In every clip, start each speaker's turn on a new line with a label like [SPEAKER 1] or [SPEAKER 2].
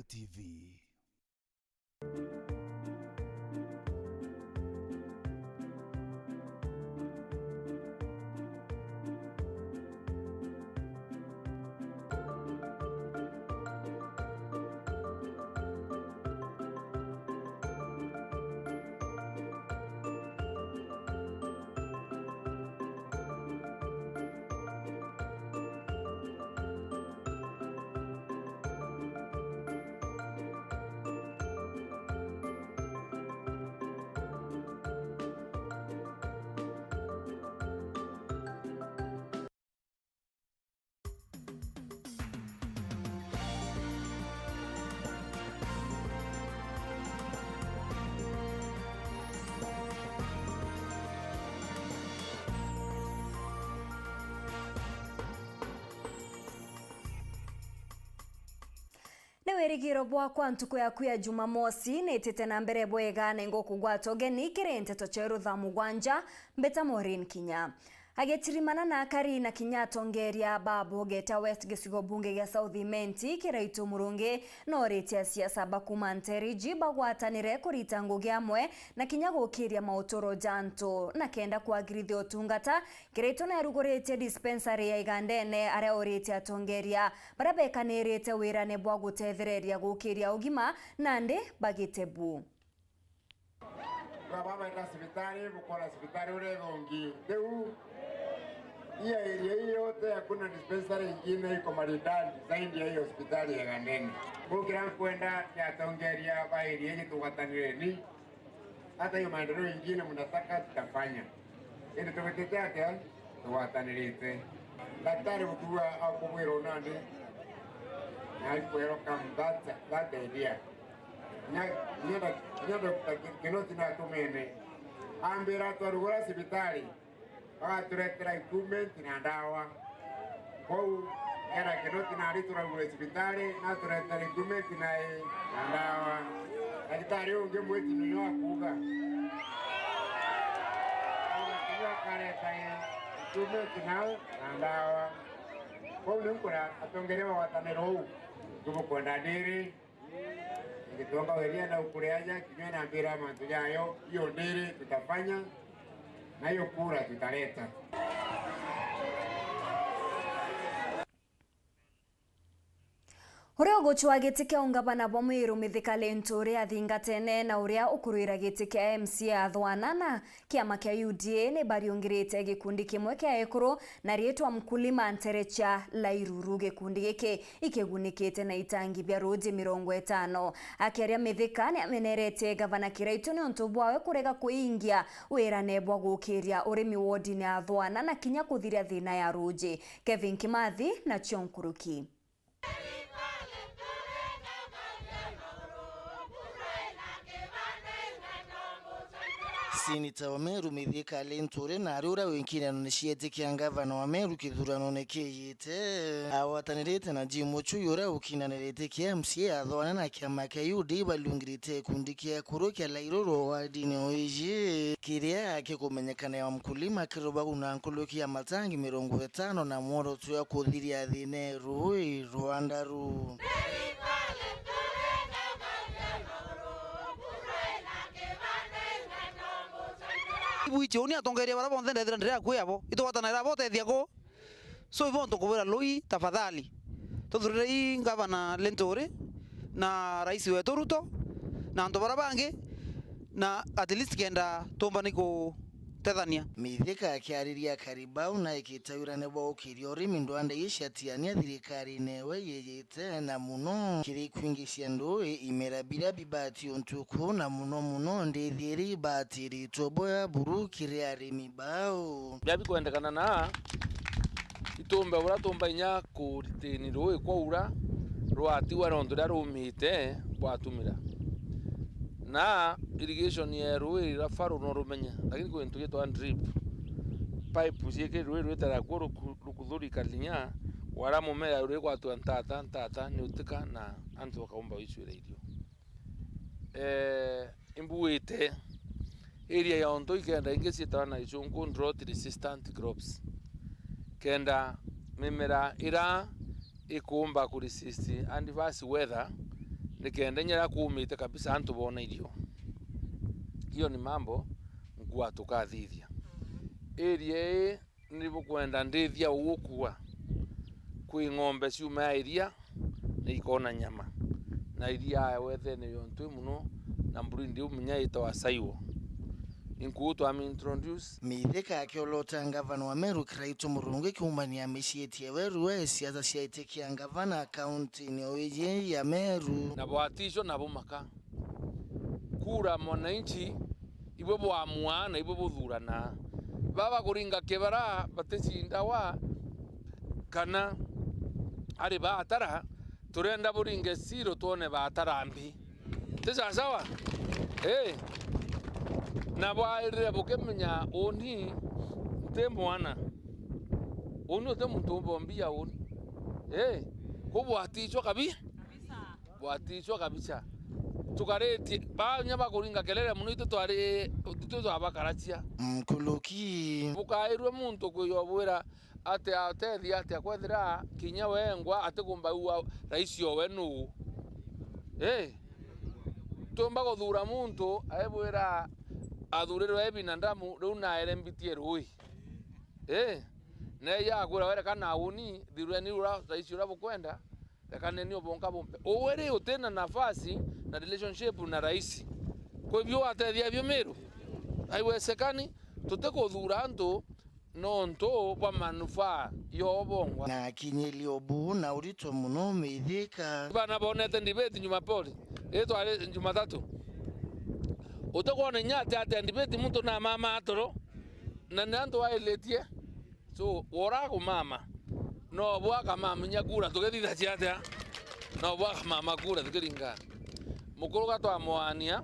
[SPEAKER 1] TV.
[SPEAKER 2] Werigiro bwakwa ntuku yaku ya Jumamosi netete na mbere bwega nengo kugwato geni kirente tocheru tha mugwanja mbeta Maureen Kinya agetirimana na akari na Kinya tongeria babu geta West gisigo bunge ya South Imenti kiraitu murunge no retia siasa bakumanteri jiba gwatanire kurita ngugi amwe na Kinya gukiria mautoro janto na kenda kuagirithi otungata kiraitu na rugoretia dispensary ya Igandene aria oretia tongeria barabekanirite wirane bwa gutethereria gukiria ugima nande bagitebu
[SPEAKER 3] baba ina hospitali mkoa hospitali ule gongi deu hiyo area yote hakuna dispensary nyingine iko maridadi zaidi ya hiyo hospitali ya Igandene. Bukira kwenda ya tongeria ba area yetu tukatanireni hata hiyo maendeleo nyingine mnataka tutafanya ili tumetetea kwa tuwatanirite daktari mkubwa au kumwiro nani na alipoero kama that idea nyoda kinoti na tumene ambira twarugura sibitari turetera equipment na ndawa kou era kinoti na rituragura sibitari na turetera equipment na ndawa daktari unge mweti nyo akuga ndio kareta equipment na ndawa kou ninkora atongerewa watanero tuko kwenda diri Kitonga weria na ukureaja kinywa na mbira mantu yayo hiyo ndiri tutafanya na hiyo kura tutaleta.
[SPEAKER 2] Uria ugochwa gitike ungabana bomwiru mithikale nturi athingatene na uria ukuruira gitike MC athwanana kiama kia UDA ni bariongirite gikundi kimwe kia ekuru na rietwa mkulima nterecha Lairuru gikundi giki ikigunikite na itangi bia roji 50 akeria mithika ni amenerete gavana Kiraitu ni ontu bwawe kurega kuingia wirane bwa gukiria urimi wodi ni athwanana kinya kuthiria thina ya roji. Kevin Kimathi na Chonkuruki.
[SPEAKER 4] Seneta wa Meru Mithikale Nturi na arura wengine nishietekia gavana wa Meru kithurano nekeyite awatanirite na Jimochu yura ukinanirite kia MCA athwana na kiama kia UDA balungirite kundi kia kuru kia Lairuru wadini oiji kiria akikumenyekana ya mkulima kiroba unankulukia matangi 50 na mworo tu ya kuthiria thine rui Rwanda ru
[SPEAKER 5] Buicho ni atongeria bara bonde ndethira ndira kwiyabo itwatanira bote thiago so ivonto kubera lui tafadhali tuthurire gavana Lentore na rais wetu Ruto na andu bara bangi na at least kenda tomba niko tethania
[SPEAKER 4] Mithika akiariria karibau na ikitawirane bwa ukirio rimi ndwanda yishatiania thirikari newe yeyete na muno kiri kwingishia ndoi imerabira bibati ontuku na muno ndithiri batiri toboya buru kiri arimi bao
[SPEAKER 6] byabi kwendekana na itomba bura tomba inya kuritini roi kwa ura rwati warondo darumite bwatumira na irrigation ya rui rafaru no rumenya lakini ko entuye to drip pipe sieke rui tara ko rukuthuri kalinya wara mumera rui kwa tu ntata ni utika na antu kaumba icwira irio imbuite area ya ondo ikenda ingesieta na ichungu drought resistant crops kenda mimera ira ikumba ku resist adverse weather nikende nyera kuumite kabisa antu bona irio. Hiyo ni mambo ngwa tukathithia. Area nilipokwenda ndithia ugukua kwi ng'ombe ciuma iria ni ikona nyama na iria wethe ni yontu muno na mburi ndi umunya itawa saiwo inkuto am introduce
[SPEAKER 4] mitheka akiolota ngavana wa Meru Kiraito Murungi kiumania micietie weru siasa cia itikia ngavana kaunti ni oije ya Meru
[SPEAKER 6] na bwatisho na bomaka kura mwananchi ibo bwamua na ibo buthurana baba kuringa kibara batecinda wa kana ari batara turenda buringe siro tuone batarambi tisa sawa na bwaire bukemenya oni temwana ono te muntu bombia oni ko bwatichwa kabisa tukareti ba nyaba kuringa kelele muno itutwari abakaracia
[SPEAKER 4] mkuluki
[SPEAKER 6] bukairwe muntu kuyobwira ate atethi ate kwethira kinya wengwa ate kumba uwa rais yo wenu tumba guthura muntu aebwira athurirwe ebinandamu riu naere mbitie rui ne ya kwira were kana uni thirwe ni ura rais ura bukwenda rekane ni obonka bombe owere utena nafasi na relationship na rais kwa hivyo atethia byo Meru aiwesekani tutekuthura antu nonto kwa manufaa yobongwa
[SPEAKER 4] na kinyeli obu na urito muno mithika
[SPEAKER 6] bana bonete debate Jumapili etwale Jumatatu utakona nyate ate debate muntu na mama atoro na nanto ailetie so worago mama no bwaka mama nyakura tugethitha ciate no bwaka mama kura tukiringa mukuru gatwa mwania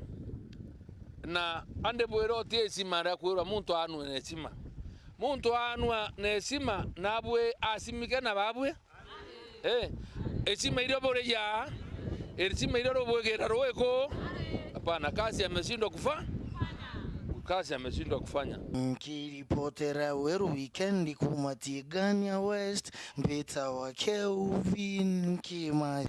[SPEAKER 6] na ande bwero tie simara kwirwa muntu anu nesima muntu anwa nesima nabwe asimike na babwe esima iro bore ya esima iro robwegera roeko hapana kazi ameshindwa kufanya
[SPEAKER 4] Kiripotera weru weekend kumatigania West mbeta wa Kelvin Kima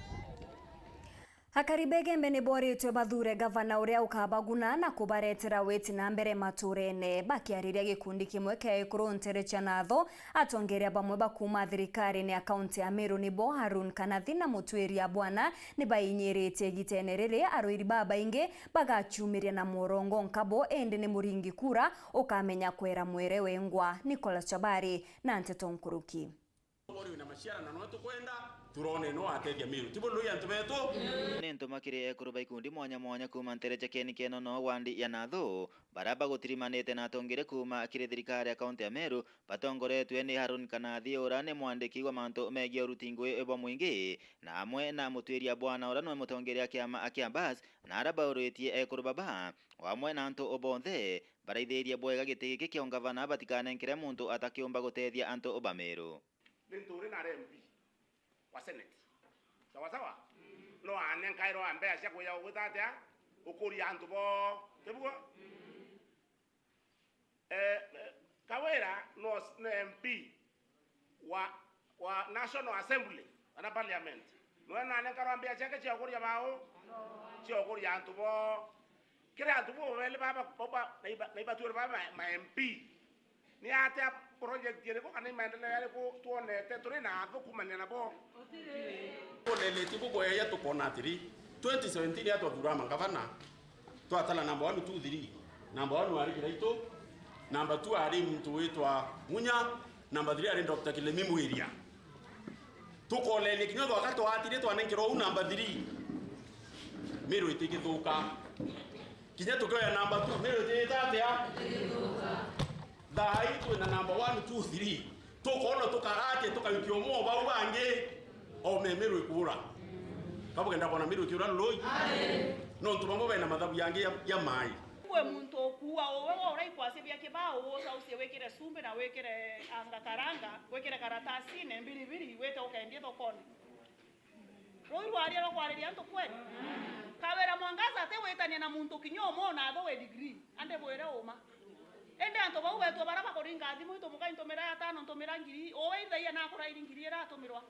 [SPEAKER 2] Akaribege mbene boretwe bathure gavana uria ukabaguna na kubaretera weti na mbere maturene bakiariria gikundi kimwe kia ikurontere cha natho atongeria bamwe bakuma thirikari ni akaunti ya Meru nibo Harun Kanathi na mutweria bwana ni bainyerete gitenerere aroiri baba inge bagachumiria na morongo nkabo ende ni muringi kura ukamenya kwera mwere wengwa Nicola Chabari na Nteto Nkuruki
[SPEAKER 1] na mashara na nwetu kwenda turone no atethia Meru tibo ndu yantu betu
[SPEAKER 7] nento makire ekuruba ikundi mwanya kuma ntereje keni keno no wandi ya natho baraba gutirimanete na tongere kuma kire thirikari akaunti ya Meru batongoretwe ni Harun Kanathi ora ne mwandiki wa manto megia rutingwe ebo mwingi na amwe na mutweria bwana ora no mutongeria kiama akiambas na araba uretie ekuruba ba wamwe na anto obonthe baraithieria bwega gitigi kiongavana batikane nkire muntu atakiomba gutethia anto obameru
[SPEAKER 1] Linturi na MP wa Senate sawa no anen kairo ambe asya kuya ugutatea ukuri antu bo tebugo Kawera no MP wa National Assembly na Parliament no anen kairo ambe asya ke ukuri bao ukuri antu bo kire antu bo wele baba naiba tuwe baba ma MP ni ate project yele ko kanai maendeleo yale ko tuone teturi na atho kumania nabo olele tibu ko ya to kona 3 2017 ya to durama gavana to atala number 1 2 3 number 1 ari Kiraito number 2 ari mtu wetwa Munya number 3 ari Dr. Kilemi Mwiria tuko lele kinyo wakati wa atire to anenkiro number 3 Meru itikithuka kinya to ya number 2 Meru itikitate ya dai na number 1 2 3 tukono tukarate tukayukiomo bau bange o Meru ikura kabo kenda kona Meru ikura loi no ntubambo bena madhabu yange ya mai
[SPEAKER 8] we muntu okuwa owe orai kwase bya kibao woza usiwekere sumbe na wekere anga karanga wekere karatasi ne mbili wete ukaendie thokoni roi rwaria ro kwareria ntu kweli Kawera Mwangaza ate wetania na muntu kinyomo na atho we degree ande bwere uma ende anto bau wetu baraba koringa thimu ito mukai ntomera ya 5 ntomera ngiri owe ithia na akora ngiri era atomirwa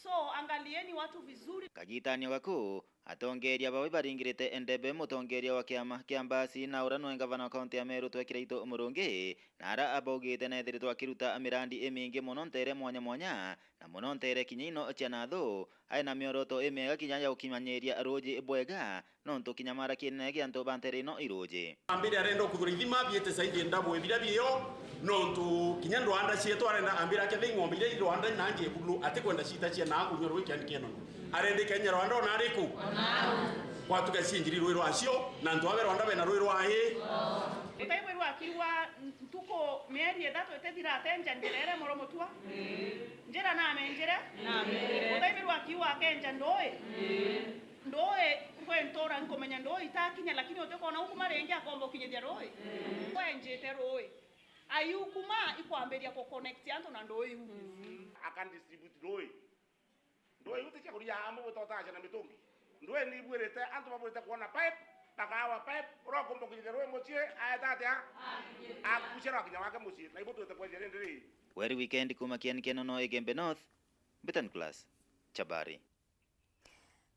[SPEAKER 8] So angalieni watu vizuri.
[SPEAKER 7] Kagitanio gaku atongeria bawe baringirite endebe mutongeria wa kiama kiambasi na urano engavana kaunti ya Meru twekiraito umurungi nara abogite na ethiritwo akiruta mirandi emingi muno ntere mwanya mwanya na muno ntere kinyino chianathu aina mioroto emega kinyanya ukimanyeria roji bwega nonto kinyamara kinege anto bantere no iroje
[SPEAKER 9] ambire arendo kuthurithima biete saidi ndabo ebira biyo nonto kinyando anda chieto arenda ambira ke ngombe ile Rwanda nanje bulu ate kwenda chita chia na kunyoro weekend keno arende Kenya Rwanda na ariku kwa tukasinjiri rwiro acio na ntwabe Rwanda bena rwiro ahi
[SPEAKER 8] Utaimwe akiwa tuko mieri ethatu etethira atenja njerere moromotua njera na menjera utaimwe akiwa akenja ndoe kwentora nkomenya ndoe itakinya lakini oteko na huku marenge akombo kinyethia roe kwenjete roe ayukuma ikwamberia ko connect anto na ndoe hu
[SPEAKER 1] akan distribute ndoe uticha kuria amu bototacha na mitungi ndoe ni bwerete anto babwerete kuona pipe takawa pipe roko mbo kinyethia roe mochie ayatatia akuchera kinya wake mochie na iboto tekwenjere ndiri
[SPEAKER 7] weri weekend kuma kianikeno no Egembe North Bitan Class Chabari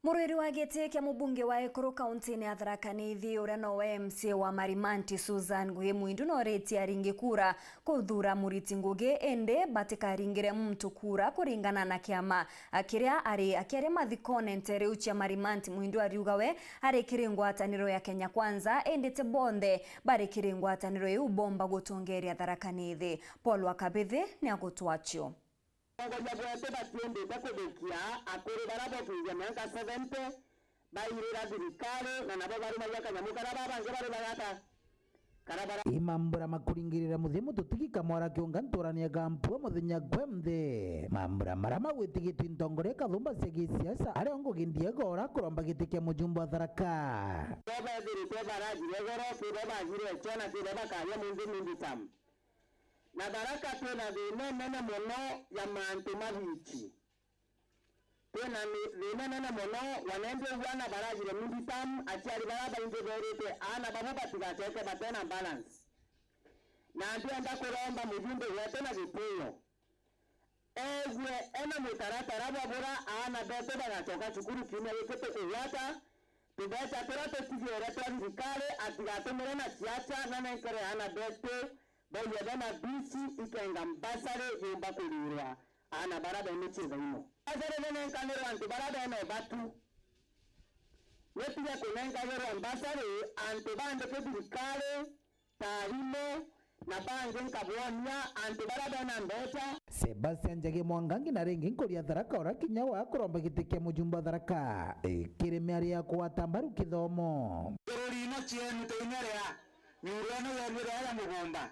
[SPEAKER 2] Murwiri wa giti kia mubunge wa Ekuru kaunti ya Tharaka Nithi uria nowe MCA wa Marimanti Susan Ngugi Mwindu no reti aringi kura kuthura Muriti Ngugi ende batikaringire mtu kura kuringana na kiama akiria akiare mathikone ntere uchi ya Marimanti Mwindu ariugawe ari kiringwataniro ya Kenya Kwanza ende te bonde bari kiringwataniro yu bomba gutongeria Tharaka Nithi Paul Wakabithi ni agutwacho
[SPEAKER 10] Ngoja gwete batiende bakodekia akore barabo kuja miaka 70 bayirira dirikale na nabo bari mayaka nyamukara babange bari bagata karabara
[SPEAKER 11] imambura makuringirira muthimu tutigika mwara kionga ntorania gampu muthenya gwemthe mambura marama gwitigitwe intongore kathumba cia siasa ari ongo gindia gora kuromba gitikia mujumbe wa Tharaka
[SPEAKER 10] baba dirite barajire goro kire bagire chana kire bakaya mundu tam na Tharaka tena nene mono ya mantu mabichi tena nene mono wanende wana barajire mundu tam achari baraba ingeberete ana baba batigacheke batena balance na ndienda kuromba mujumbe wote na gipuyo ezwe ena mutaratara babura ana bete bagachoka chukuru kimwe yekete kuwata tubeta terato tigere trazikale atigatumire na siasa na nenkere ana bete boya dana bisi ikenga mbasare yumba kulirwa ana baraba imichiza ino azere nene kanero antu baraba ene batu wepiga kunenga yero ambasare antu bande kedirikale tarime na bange nkabwonya antu baraba na mbeta
[SPEAKER 11] Sebastian Njagi Mwangangi na rengi nkoria Tharaka ora kinya wa kuromba gitikia mujumbe wa Tharaka kiremari ya kuwatambaru kithomo
[SPEAKER 10] rino chienu teinerea nyureno yenire ya mugomba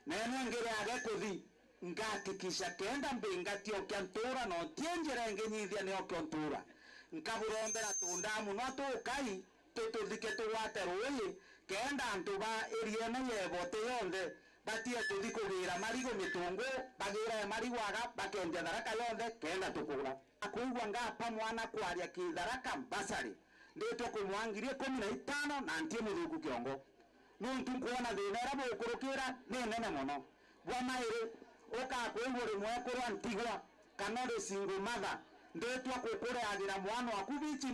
[SPEAKER 10] nene ngere agekuthi ngakikisha kenda mbingatio kyantura no tienjere ngenyithia ne okyantura nkaburombera tundamu no tukai tututhike tuwate ruyi kenda ntuba eriene yebote yonde batie tuthikugira marigo mitungu bagira mariwaga bakenja Tharaka yonde kenda tukura akuigwa ngapa mwana kwaria ki Tharaka basari ndito kumwangirie 15 na ntie muthuku kiongo nuntu kuona thina ra bukurukira ni nene muno bwa maire ukakwigwa rimwe kurwa ntigwa kana ri single mother ndetwa kukure agira mwana waku bichi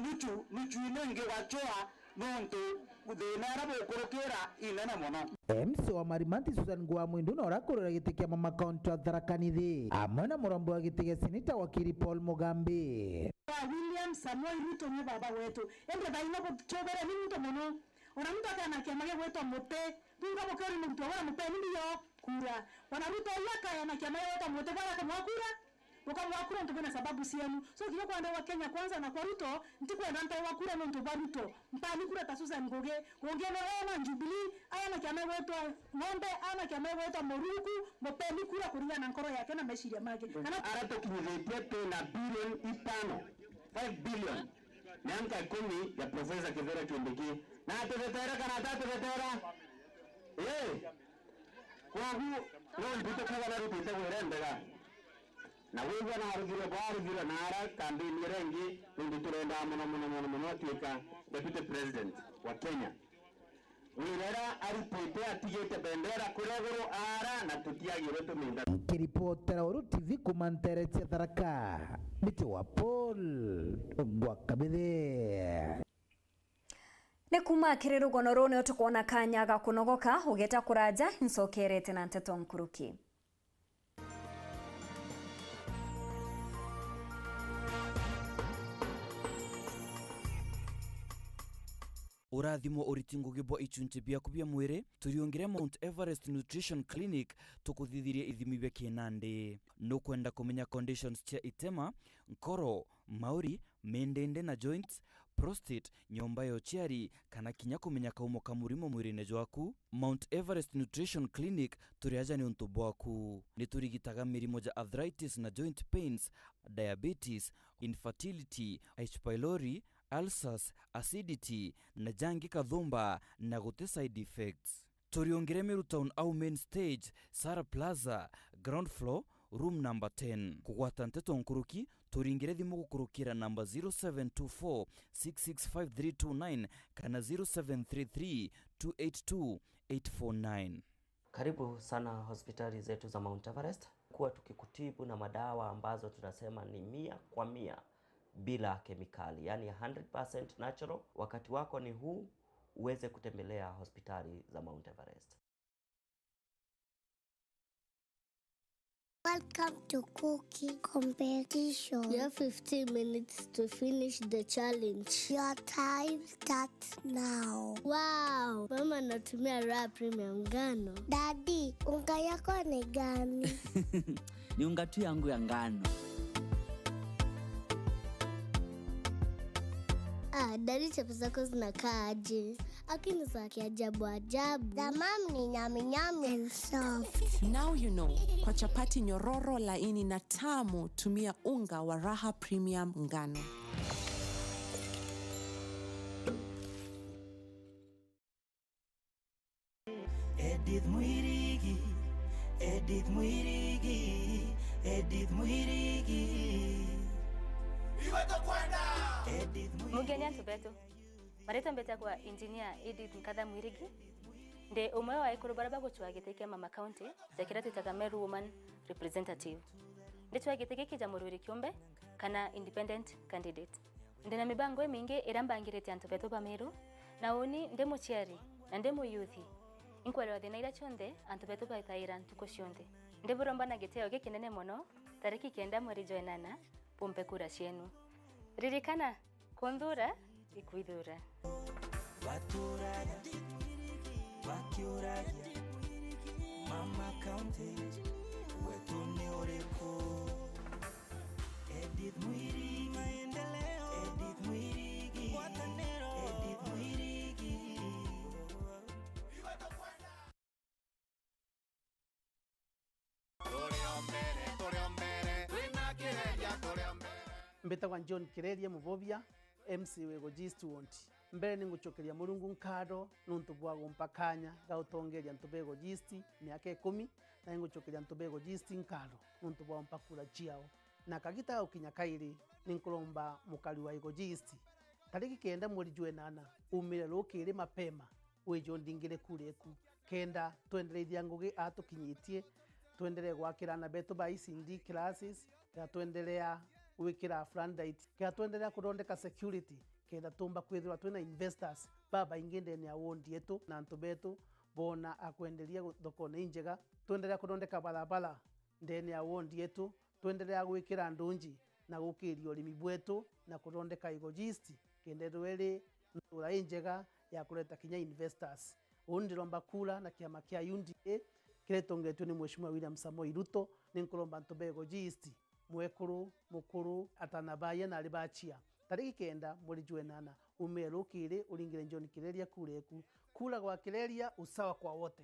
[SPEAKER 10] nuchu inenge wachoa nuntu thina ra bukurukira inene muno
[SPEAKER 11] MC wa Marimanti Susan Ngugi Mwindu no rakurira gitikia mama kaunti wa Tharaka Nithi amwe na murombo wa gitikia seneta wakiri Paul Mugambi
[SPEAKER 12] William Samoei Ruto ni baba wetu ende baina kuchobera ni mtu muno ona mtu akana kiamage wetu mote tunga mokori mtu wala mote ndio kura wana Ruto yaka yana kiamage wetu mote bala kama kura ukamwakura ntubona sababu siemu so kile kwa ndio Kenya Kwanza na kwa Ruto ntikwa nanta wakura no ntuba Ruto mpani kura tasuza Ngugi ongene ona Jubilee ayana kiamage wetu ngombe ana kiamage wetu moruku mopeni kura kuringa na nkoro yake na meshiria mage
[SPEAKER 10] kana arato kinyezetu na bilioni 5 billion Nyanka 10 ya Profesa Kivera Kindiki na tutetera kana tutetera kwa huu leo ndito kwa na Ruto tawirendega na wewe na arugire bari gira na ara kambi mirengi ndi turenda muno tuika deputy president wa Kenya wirera aripete atigete bendera kuregoro ara na tutiagire tuminda.
[SPEAKER 11] Kiripotera Uru TV kumanteretia Tharaka Miti wa Paul Gwakabithe.
[SPEAKER 2] Nĩ kuma kĩrĩrũgano rũu nĩ ũtukona kanya ga kũnogoka ũgeta kũraja ncokerete na Nteto Nkuruki.
[SPEAKER 13] Urathimo uritingugibwa ichunche biaku bia mwire turiongere Mount Everest Nutrition Clinic tukuthithirie ithimi bia kinande no kwenda kumenya conditions cia itema nkoro mauri mendende na joints prostate nyomba yo chiari kana kinya kumenya kaumo kamurimo mwirine jwaku. Mount Everest Nutrition Clinic turiaja ni untu bwaku ni turigitaga mirimo ja arthritis na joint pains, diabetes, infertility, H pylori, ulcers, acidity na jangi kathumba na gute side effects. Turiongere Meru Town au main stage, Sara Plaza, ground floor, room number 10. Kugwata Nteto Nkuruki turingire thimu gukurukira namba 0724 665329 kana 0733 282 849.
[SPEAKER 14] Karibu sana hospitali zetu za Mount Everest, kuwa tukikutibu na madawa ambazo tunasema ni 100% bila kemikali, yani 100% natural. Wakati wako ni huu uweze kutembelea hospitali za Mount Everest.
[SPEAKER 15] Welcome to cooking competition. You have 15 minutes to finish the challenge. Your time starts now. Wow, mama natumia Raha Premium ngano. Daddy, unga yako ni gani?
[SPEAKER 16] Ni unga tu yangu ya ngano.
[SPEAKER 15] Daddy, chapo zako zinakaa aje? Akini za kiajabu ajabu. The mom ni nyami nyami and soft.
[SPEAKER 17] Now you know. Kwa chapati nyororo laini na tamu, tumia unga wa Raha Premium ngano.
[SPEAKER 18] Edith Mwirigi, Edith Mwirigi, Edith Mwirigi. Iweto kwenda!
[SPEAKER 19] Mugeni Antubeto. Marita mbeta kwa engineer Edith Nkatha Mwirigi. Nde umwe wa ikuru baraba guchwa giteke Mama County, jakira twitaga Meru Woman Representative. Nde chwa giteke kijamururi kiombe kana independent candidate. Nde na mibango mingi irambangirete Antubeto ba Meru na uni nde muchiari na nde mu youth. Inkwalewa thina ira chonde Antubeto ba itaira ntuko cionde. Nde buromba na giteo gikinene muno tariki 9 mweri Joenana pompe kura cienu. Ririkana kondura ikuidura.
[SPEAKER 18] Waturaga, wakiuraga, Mama County, wetu ni oreko. Edith Mwirigi, maendeleo. Edith Mwirigi, watanero. Edith Mwirigi.
[SPEAKER 20] Mbetagwa John Kireria Mubobia MC wego Gistu wonti mbere ningucokeria Murungu nkado nuntu bwa gumpakanya gautongeria ntubego Gisti miaka 10 na ngucokeria ntubego Gisti nkado nuntu bwa mpakura chiao na kagita ukinya kairi ninkulomba mukali wa ego Gisti tariki 9 mweri Joenana umire rukiri mapema wejo ndingire kureku kenda twendereithia ngugi atukinyitie tuendelee gwakirana beto ba ICD classes ya tuendelea wikira frandite kia tuendelea kurondeka security kenda tumba kwithirwa twina investors baba ingende ni awondi yetu na ntubetu bona akwendelia thokone injega tuendelea kurondeka barabara ndeni awondi yetu tuendelea gwikira ndunji na gukiria urimi bwetu na kurondeka igojisti kende rweri ntura injega ya kuleta kinya investors undiromba kula na kiama kia UNDA kiretongetwe ni Mheshimiwa William Samoei Ruto ninkulomba ntubego jisti mwekuru mukuru atanabaye na alibachia tariki 9 mweri Joenana umero kire uringire John Kireria kureku kula kwa Kireria usawa kwa wote.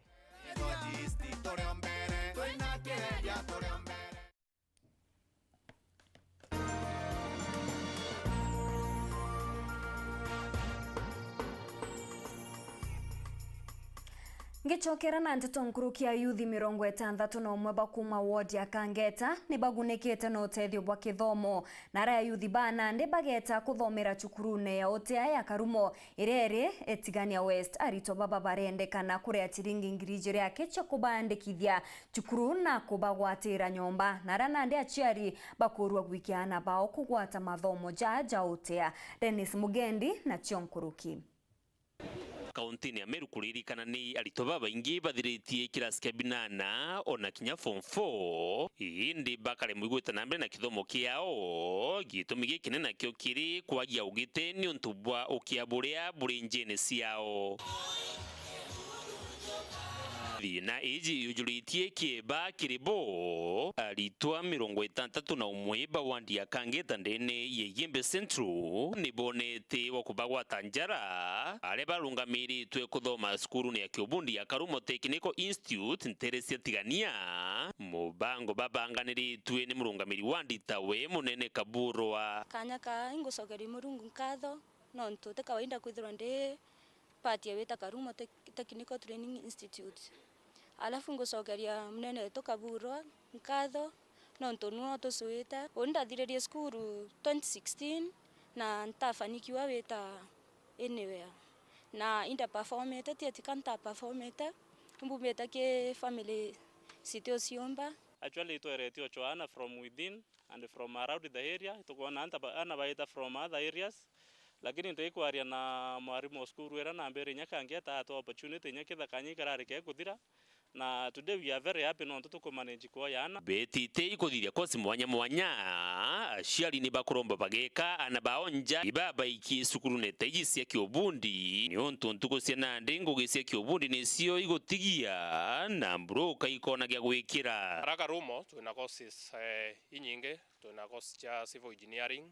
[SPEAKER 2] Gichokera na nteto nkuruki ya yuthi 61 bakuma ward ya Kangeta ni bagunekete na utethio bwa kithomo na ara ya yuthi bana ndi bageta kuthomera chukurune ya otea ya Karumo irere etigania West arito baba barendekana kurea tiringi ngirije yake cha kubandikithia chukuru na kubagwatira nyomba na ara ndi achiari bakurwa gwikiana bao kugwata mathomo ja otea. Dennis Mugendi na Chionkuruki.
[SPEAKER 21] Kaunti ya Meru kuririkana ni arito babaingi bathiritie kirasi kia binana ona kinya form 4 indi bakare muigwita na mbere na kithomo kiao gitumi gikine na kio kiri kwagia ugite ni untubwa ukiaburia buri njene ciao na iji yujuritie kieba kiribo aritwa 61 ba wandi ya Kangeta ndene Yeyembe Central nibonete wakubagwa tanjara ale barungamiri twe kuthoma skuru ya Kiobundi ya Karumo Technical Institute nteresia tigania mubango babanganiri twe ni murungamiri wandi tawe munene Kaburwa
[SPEAKER 22] kanyaka ingusogeri murungu nkatho no ntote kawaida kwithirwa ndi pati ya weta Karumo Technical Training Institute. Alafu ngucokeria munene to Kaburwa nkatho no ntonuo tusuita undathiririe skuru 2016 na ntafanikiwa weta anywhere na inda performete tietikanta performete mbumeta ke family city osiomba.
[SPEAKER 23] Actually it was Joanna from within and from around the area tukona ana baita from other areas lakini ndio ikwaria na mwarimu skuru era na mbere Kangeta ato opportunity nyakitha kanyikarare ke kuthira na today we are very happy no to manage kwa yana
[SPEAKER 21] betite ikuthiria kosi mwanya aciari ni bakuromba bageka ana baonja ibaba iki sukuru neteji cia Kiobundi ni onto ntuko cia nandi ngugi cia Kiobundi nicio igutigia na mbroka ikona gya gwikira
[SPEAKER 24] Raka Rumo tuna courses inyinge tuna course cha civil engineering,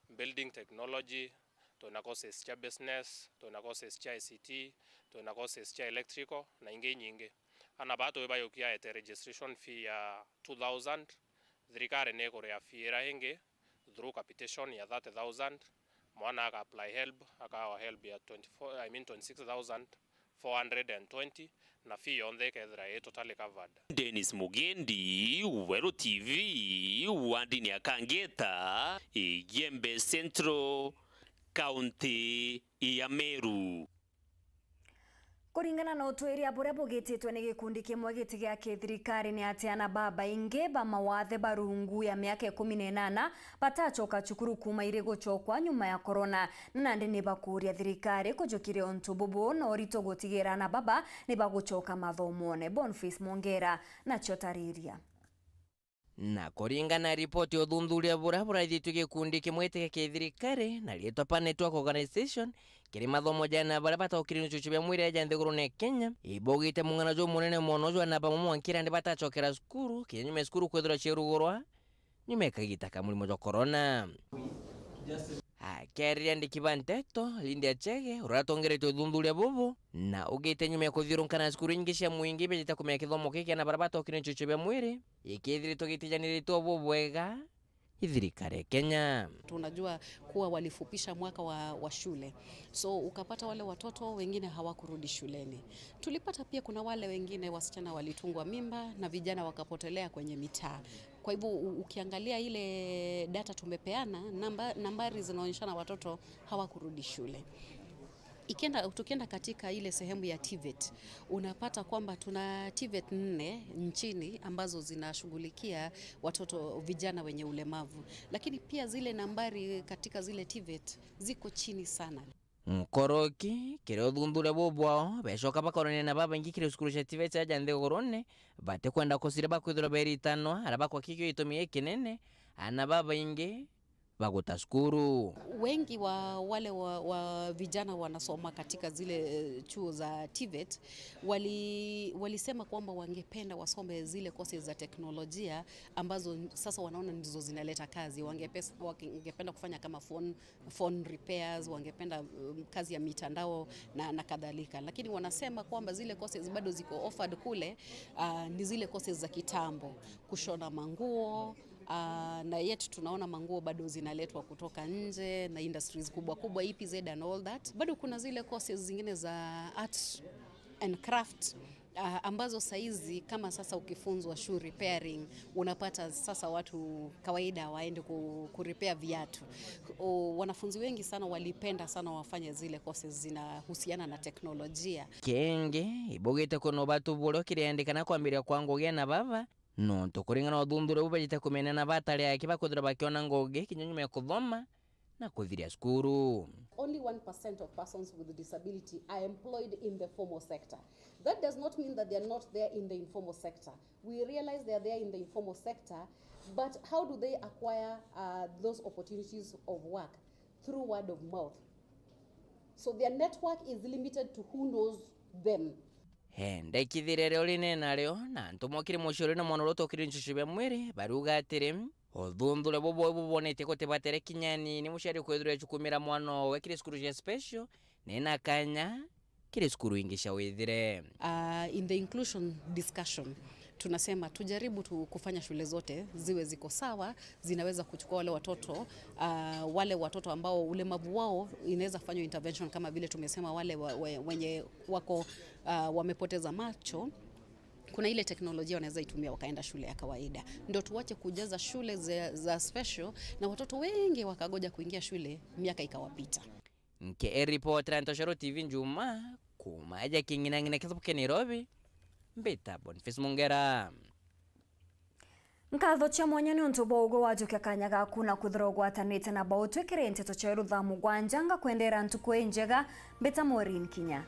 [SPEAKER 24] building technology, tuna courses cha business, tuna courses cha ICT, tuna courses cha electrical na inge nyinge ana bato bayo kia ete registration fee ya 2000 thirikari ne korea fee ra henge through capitation ya 30000 mwana aka apply help aka help ya 26420 na fee yonde kedra totally covered.
[SPEAKER 21] Dennis Mugendi, Wero TV, wandi ni Kangeta, Yeyembe Central, County ya Meru.
[SPEAKER 2] Kuringana na utwiria buria bugititwe ni gikundi kimwe gitigia thirikari ni atiana baba inge ba mawathe barungu ya miaka 18 batachoka cukuru kuma ire guchokwa nyuma ya corona nandi ni bakuria thirikari kujukire ontu bubu no rito gutigira na baba ni baguchoka mathomone. Boniface Mongera na chotariria
[SPEAKER 25] na kuringana ripoti uthuthuria buria buraithitwe gikundi kimwe gitigia thirikari na rietwa Network Organization kiri mathomo jana baria bataukire nichuchu bya mwire ja nthiguru ne Kenya ibogite mungana jo munene mono jo na bamumo nkira ndi batachokera skuru kinyume skuru kwethira chirugurwa nyume kagita kamulimo jo corona keria ndi kibanteto lindi achege uratongerete uthuthuria bubu na ugite nyume kuthirunkana skuru nyingi cia mwingi bita kumya kithomo kiki na baria bataukire nichuchu bya mwire ikithirito gitijanirito bubu wega thirikari Kenya.
[SPEAKER 26] Tunajua kuwa walifupisha mwaka wa shule, so ukapata wale watoto wengine hawakurudi shuleni. Tulipata pia kuna wale wengine wasichana walitungwa mimba na vijana wakapotelea kwenye mitaa. Kwa hivyo ukiangalia ile data tumepeana, nambari zinaonyeshana watoto hawakurudi shule. Tukienda katika ile sehemu ya TVET unapata kwamba tuna TVET 4 nchini ambazo zinashughulikia watoto vijana wenye ulemavu, lakini pia zile nambari katika zile TVET ziko chini sana.
[SPEAKER 25] Mkoroki kire uthuthuria bubwao becoka bakorania na baba ingi kire skuru cia TVET aja nthigurune bate kwenda kusira bakwithira beri 5 araba kwa kikyo itumie kinene ana baba ingi baguta skuru.
[SPEAKER 26] Wengi wa wale wa vijana wanasoma katika zile chuo za TVET walisema kwamba wangependa wasome zile courses za teknolojia ambazo sasa wanaona ndizo zinaleta kazi. Wangependa kufanya kama phone repairs, wangependa kazi ya mitandao na kadhalika, lakini wanasema kwamba zile courses bado ziko offered kule ni zile courses za kitambo, kushona manguo. Na yet tunaona manguo bado zinaletwa kutoka nje na industries kubwa EPZ and all that. Bado kuna zile courses zingine za and craft ambazo saizi kama sasa ukifunzwa shoe repairing unapata sasa watu kawaida waende kurepair viatu. Wanafunzi wengi sana walipenda sana wafanye zile courses zinahusiana na teknolojia.
[SPEAKER 25] Kenge ibogete kono batu bolo kiriandikana kwambiria kwangu gena baba no tukuringana othundure bubajite kumenya na batari yake bakuthira bakiona ngoge kinyume kuthoma na kuthiria skuru.
[SPEAKER 26] Only 1% of persons with disability are employed in the formal sector. That does not mean that they are not there in the informal sector. We realize they are there in the informal sector, but how do they acquire those opportunities of work? Through word of mouth. So their network is limited to who knows them.
[SPEAKER 25] Hende kithirere oline naryo na ntumokire mushore na mwana rotokire nchushube mwere baruga atire othundure bobo bubonete kote batere kinyani ni mushari kwethura chukumira mwana we kire skuru ya special nena kanya kire skuru ingisha wethire.
[SPEAKER 26] In the inclusion discussion tunasema tujaribu kufanya shule zote ziwe ziko sawa, zinaweza kuchukua wale watoto ambao ulemavu wao inaweza fanywa intervention, kama vile tumesema wale wenye wako wamepoteza macho. Kuna ile teknolojia wanaweza itumia wakaenda shule ya kawaida. Ndio tuache kujaza shule za special na watoto wengi wakagoja kuingia shule miaka ikawapita.
[SPEAKER 25] Nke reporter Ntoshero TV Njuma kumaja kingina kisabuke Nairobi. Mbita Boniface Mungera.
[SPEAKER 2] Nkatho cha mwanya ni untu bogo wajukia kanya gaku na kuthira gwatanite na bautwikire nteto cha rutha mugwanja nga kwendera ntuku njega. Mbita Maureen Kinya.